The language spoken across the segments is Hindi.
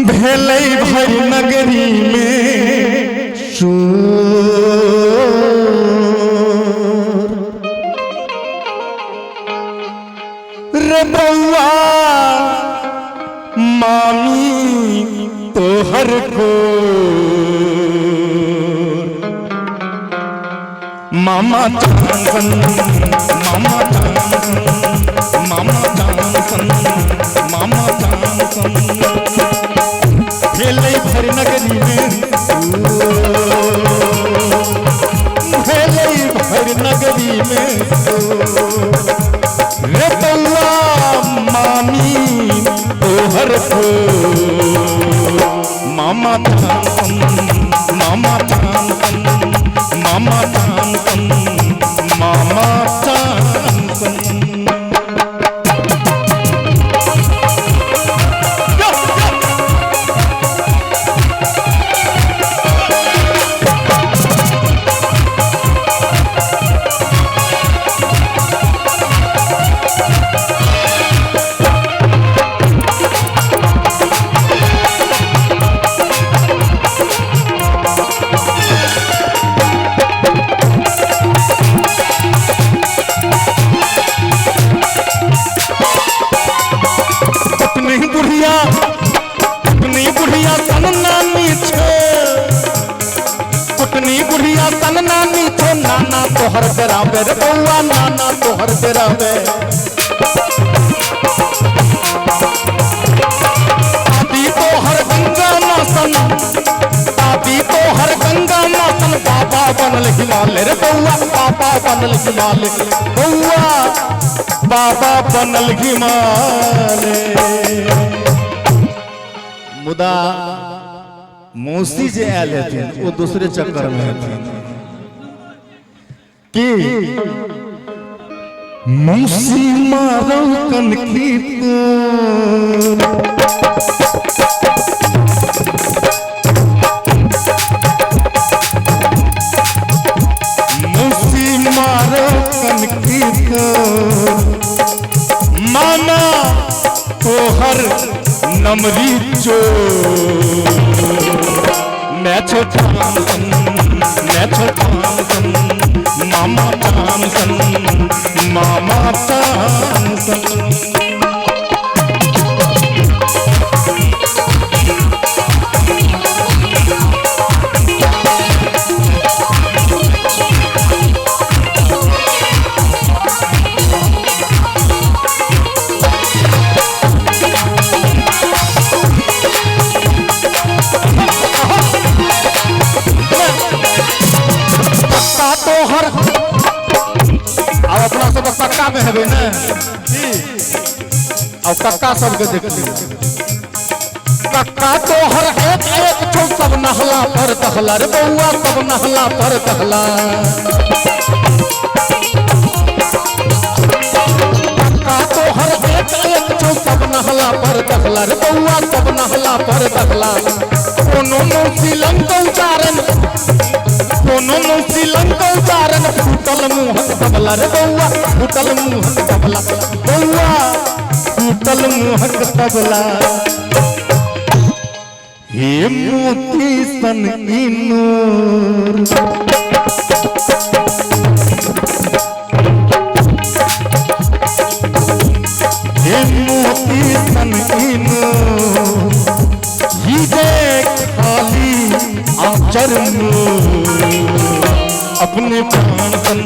भेलै भर नगरी में रे बउआ मामी तोहर को मामा जानसन मामा जानसन मामा जानसन मामा जानसन भेलै भर नगरी में भेलै भर नगरी में रे बउआ मामी तोहर को मामा जानसन मामा जानसन मामा जानसन मामा जानसन नानी तो नाना तोहर बराबर बउआ नाना तोहर बराबर दादी तोहर गंगा नासन दादी तोहर गंगा नासन बाबा बनल हिमालय रे बउआ बाबा बनल हिमालय बउआ बाबा बनल हिमालय मुदा मौसी जे आयल हथिन वो दूसरे चक्कर में हथिन कि मौसी मारो कनखी मौसी मारो कनखी माना तोहर नमरी चो मैं छोटासन मामा जानसन मामा जानसन कक्का में है ना और कक्का सबके देख लिया कक्का तो हर एक एक छो सब नहला पर दहला रे बउआ सब नहला पर दहला कक्का तो हर एक एक छो सब नहला पर दहला रे बउआ सब नहला पर दहला कोनो मौसी लंका उचारन कोनो मौसी लंका उचारन फूटल मुंह तबला रे बउआ फूटल मुंह तबला बउआ फूटल मुंह तबला हे मोती सन नूर हे मोती सन नूर ही देख खाली आचर अपने प्राण सन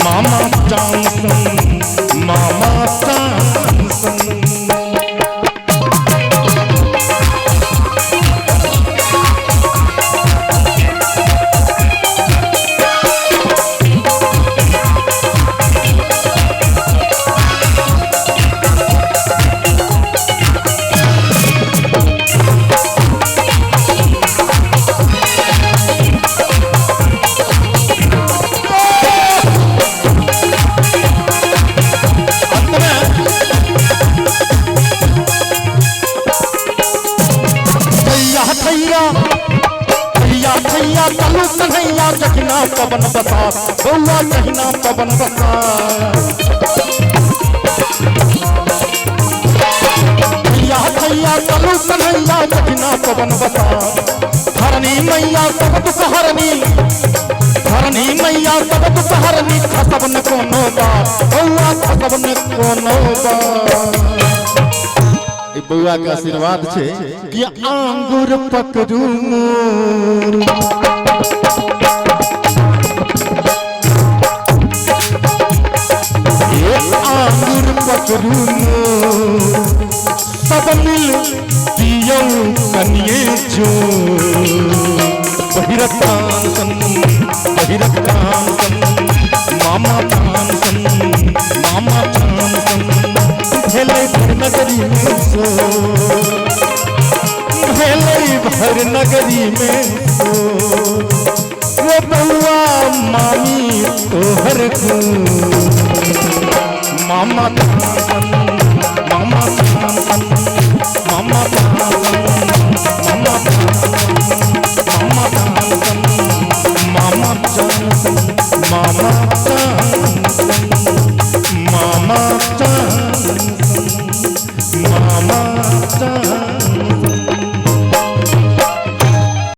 मामा जानसन मामा जानसन जखना पवन बसा बउआ जखना पवन बसा मखना पवन बसा धरनी मैया सब दुख हरनी धरनी मैया सब दुख हरनी खसब न कोनो बात बउआ खसब न कोनो बात ए बउआ के आशीर्वाद छे कि आंगुर पकड़ू मोर आंगुर पकड़ू सब मिल दियो कनिए जो बहिरतान सन मामा तान सन भेलै भर नगरी में सो भेलै भर नगरी में सो वो बउआ मामी तोहर को मामा तान